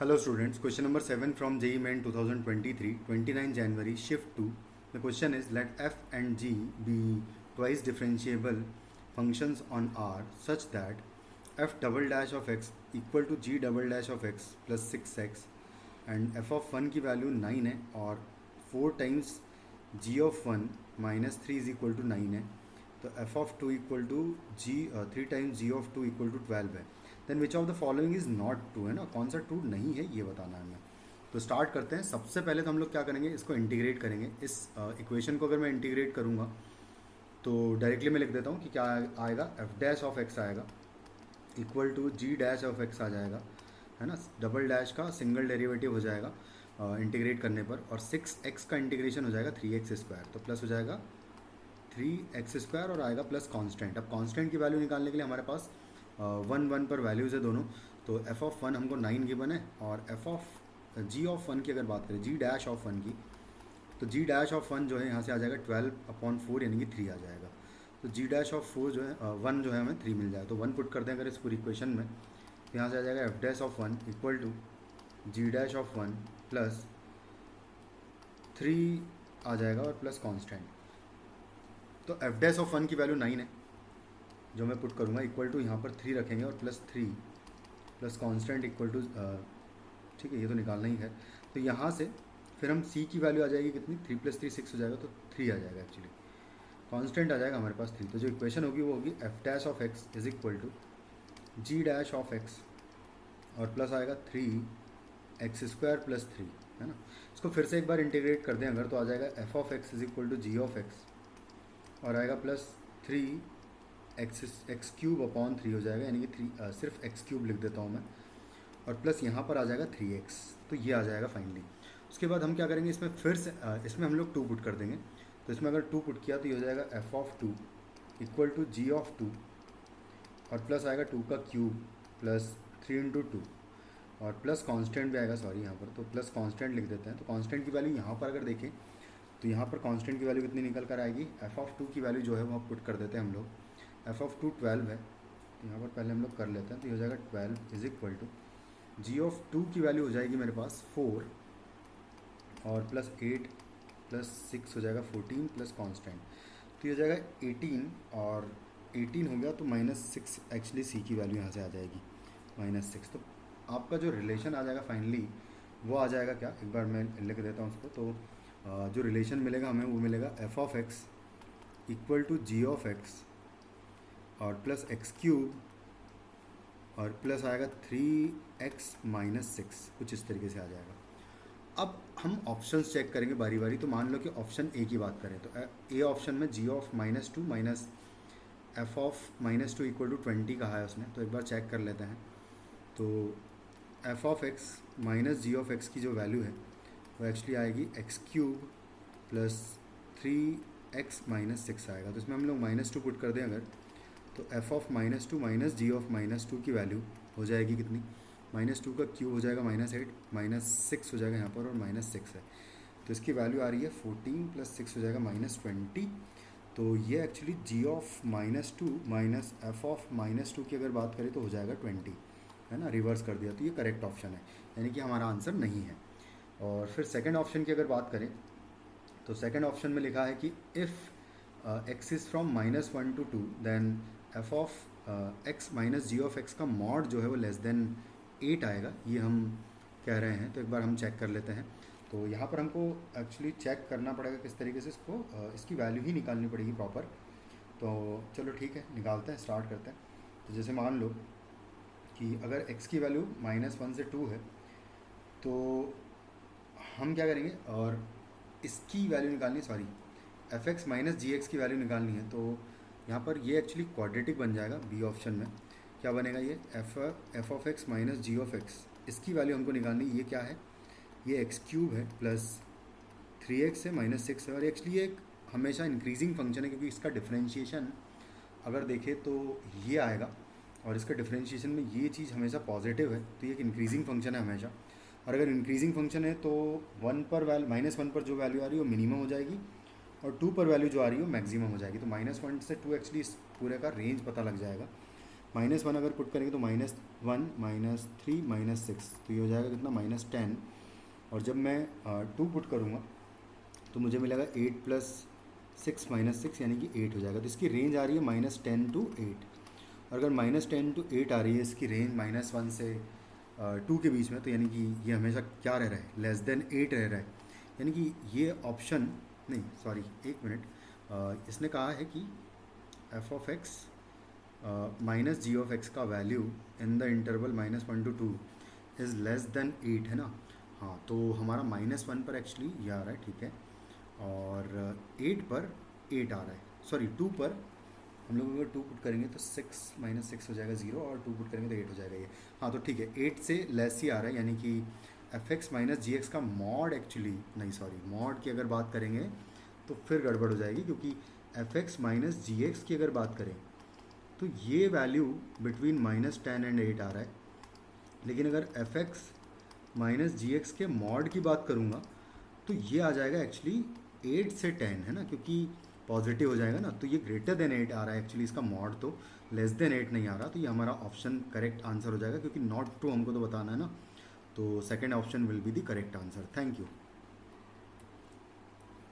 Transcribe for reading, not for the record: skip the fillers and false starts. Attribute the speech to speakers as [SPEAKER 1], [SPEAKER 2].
[SPEAKER 1] Hello students, question number 7 from JEE Main 2023, 29 January, shift 2. The question is let f and g be twice differentiable functions on R such that f double dash of x equal to g double dash of x plus 6x and f of 1 की value 9 है और 4 times g of 1 minus 3 is equal to 9 है, तो f of 2 equal to g 3 times g of 2 equal to 12 है. Then which of the following is not true, है ना, कौन सा ट्रू नहीं है ये बताना है हमें. तो स्टार्ट करते हैं. सबसे पहले तो हम लोग क्या करेंगे, इसको इंटीग्रेट करेंगे. इस इक्वेशन को अगर मैं इंटीग्रेट करूँगा तो डायरेक्टली मैं लिख देता हूँ कि क्या आएगा, एफ डैश ऑफ एक्स आएगा equal to G dash of X आ जाएगा, है ना. डबल डैश का सिंगल डेरिवेटिव हो जाएगा इंटीग्रेट करने पर, और 6x का इंटीग्रेशन हो जाएगा 3x स्क्वायर, तो प्लस हो जाएगा 3x स्क्वायर और आएगा प्लस कांस्टेंट. अब कांस्टेंट की वैल्यू निकालने के लिए हमारे पास 1 पर वैल्यूज़ है दोनों, तो एफ ऑफ 1 हमको 9 गिवन है, और एफ ऑफ जी ऑफ 1 की अगर बात करें, जी डैश ऑफ 1 की, तो जी डैश ऑफ 1 जो है यहाँ से आ जाएगा 12/4 यानी कि 3 आ जाएगा. तो जी डैश ऑफ 4 जो है 1 जो है हमें 3 मिल जाएगा, तो 1 पुट कर दें अगर इस पूरी इक्वेशन में, तो यहाँ से आ जाएगा F dash of 1 equal to G dash of 1 plus 3 आ जाएगा और प्लस कांस्टेंट. तो एफ डैश ऑफ 1 की वैल्यू 9 है जो मैं पुट करूँगा, इक्वल टू यहाँ पर 3 रखेंगे और plus 3 plus constant equal to, ठीक है ये तो निकालना ही है. तो यहाँ से फिर हम c की वैल्यू आ जाएगी कितनी, 3 + 3 6 हो जाएगा, तो 3 आ जाएगा एक्चुअली. कांस्टेंट आ जाएगा हमारे पास 3, तो जो इक्वेशन होगी वो होगी F dash of X is equal to G dash of X और प्लस आएगा 3x स्क्वायर प्लस 3, है ना. इसको फिर से एक बार इंटीग्रेट कर दें अगर, तो आ जाएगा F of X is equal to G of X और आएगा प्लस 3x क्यूब अपॉन 3 हो जाएगा, यानी कि 3 सिर्फ x क्यूब लिख देता हूँ मैं, और प्लस यहाँ पर आ जाएगा 3x, तो ये आ जाएगा फाइनली. उसके बाद हम क्या करेंगे, इसमें फिर से इसमें हम लोग 2 पुट कर देंगे. तो इसमें अगर 2 पुट किया तो ये हो जाएगा F of 2 equal to G of 2 और प्लस आएगा 2 का क्यूब प्लस 3 × 2 और प्लस कांस्टेंट भी आएगा, सॉरी यहाँ पर, तो प्लस कांस्टेंट लिख देते हैं. तो कांस्टेंट की वैल्यू यहाँ पर अगर देखें तो यहाँ पर कांस्टेंट की वैल्यू कितनी निकल कर आएगी, एफ ऑफ 2 की वैल्यू जो है वो पुट कर देते हैं हम लोग. एफ ऑफ 2 12 है, तो यहाँ पर पहले हम लोग कर लेते हैं, तो ये हो जाएगा 12 is equal to G of 2 की वैल्यू हो जाएगी मेरे पास 4 और प्लस 8 प्लस 6 हो जाएगा 14 प्लस कांस्टेंट, तो ये हो जाएगा 18, और 18 हो गया तो -6 एक्चुअली सी की वैल्यू यहाँ से आ जाएगी -6. तो आपका जो रिलेशन आ जाएगा फाइनली वो आ जाएगा क्या, एक बार मैं लिख देता हूँ उसको. तो जो रिलेशन मिलेगा हमें वो मिलेगा F of X equal to G of X और प्लस एक्स क्यूब और प्लस आएगा 3x - 6, कुछ इस तरीके से आ जाएगा. अब हम ऑप्शंस चेक करेंगे बारी बारी. तो मान लो कि ऑप्शन ए की बात करें, तो ए ऑप्शन में G of -2 minus F of -2 equal to 20 कहा है उसने, तो एक बार चेक कर लेते हैं. तो F of X minus G of X की जो वैल्यू है वो एक्चुअली आएगी एक्स क्यूब प्लस 3x - 6 आएगा. तो इसमें हम लोग -2 पुट कर दें अगर, तो F of -2 minus G of -2 की वैल्यू हो जाएगी कितनी, -2 का क्यूब हो जाएगा -8 -6 हो जाएगा यहाँ पर, और -6 है, तो इसकी वैल्यू आ रही है 14 + 6 हो जाएगा -20. तो ये actually G of -2 minus F of -2 की अगर बात करें तो हो जाएगा 20, है ना, रिवर्स कर दिया, तो ये करेक्ट ऑप्शन है, यानी कि हमारा आंसर नहीं है. और फिर सेकंड ऑप्शन की अगर बात करें तो सेकंड ऑप्शन में लिखा है कि if X is from -1 to 2 then F of X minus G of X का मॉड जो है वो लेस देन 8 आएगा, ये हम कह रहे हैं. तो एक बार हम चेक कर लेते हैं. तो यहाँ पर हमको एक्चुअली चेक करना पड़ेगा किस तरीके से इसको इसकी वैल्यू ही निकालनी पड़ेगी प्रॉपर. तो चलो ठीक है, निकालते हैं, स्टार्ट करते हैं. तो जैसे मान लो कि अगर x की वैल्यू -1 से 2 है तो हम क्या करेंगे, और इसकी वैल्यू निकालनी है, सॉरी एफ एक्स माइनस जी एक्स की वैल्यू निकालनी है. तो यहाँ पर ये एक्चुअली क्वाड्रेटिक बन जाएगा. बी ऑप्शन में क्या बनेगा, ये F of X minus G of X, इसकी वैल्यू हमको निकालनी. ये क्या है, ये एक्स क्यूब है प्लस 3x है -6 है, और एक्चुअली ये हमेशा इंक्रीजिंग फंक्शन है क्योंकि इसका डिफ्रेंशिएशन अगर देखें तो ये आएगा, और इसका डिफ्रेंशिएशन में ये चीज़ हमेशा पॉजिटिव है, तो ये एक इंक्रीजिंग फंक्शन है हमेशा. और अगर इंक्रीजिंग फंक्शन है तो 1 पर -1 पर जो वैल्यू आ रही है वो मिनिमम हो जाएगी, और 2 पर वैल्यू जो आ रही है वो मैक्सिमम हो जाएगी. तो -1 से 2 एक्चुअली इस पूरे का रेंज पता लग जाएगा. -1 अगर पुट करेंगे तो -1 -3 -6, तो ये हो जाएगा कितना, -10। और जब मैं 2 पुट करूँगा तो मुझे मिलेगा 8 + 6 -6 यानी कि 8 हो जाएगा। तो इसकी रेंज आ रही है -10 to 8। और अगर -10 to 8 आ रही है इसकी रेंज -1 से 2 के बीच में, तो यानी कि ये हमेशा क्या रह रहा है, <8 रह रहा है। यानी कि ये ऑप्शन नहीं, सॉरी एक मिनट, इसने कहा है कि f(x) माइनस g(x) का value in the interval -1 to 2 is <8 है ना। हाँ, तो हमारा -1 पर एक्चुअली ये आ रहा है, ठीक है, और 8 पर 8 आ रहा है, सॉरी 2 पर हम लोग अगर 2 पुट करेंगे तो 6 -6 हो जाएगा 0, और 2 पुट करेंगे तो 8 हो जाएगा ये। हाँ, तो ठीक है, 8 से लेस ही आ रहा है, यानी कि f(x - gx) का मॉड एक्चुअली नहीं, सॉरी मॉड की अगर बात करेंगे तो फिर गड़बड़ हो जाएगी, क्योंकि f(x - gx) की अगर बात करें तो ये वैल्यू बिटवीन -10 एंड 8 आ रहा है। लेकिन अगर f(x - gx) के मॉड की बात करूँगा तो ये आ जाएगा एक्चुअली 8 से 10 है ना, क्योंकि पॉजिटिव हो जाएगा ना, तो ये >8 आ रहा है एक्चुअली, इसका मॉड तो <8 नहीं आ रहा। तो ये हमारा ऑप्शन करेक्ट आंसर हो जाएगा, क्योंकि नॉट ट्रू हमको तो बताना है ना। तो second option will be the correct answer. Thank you.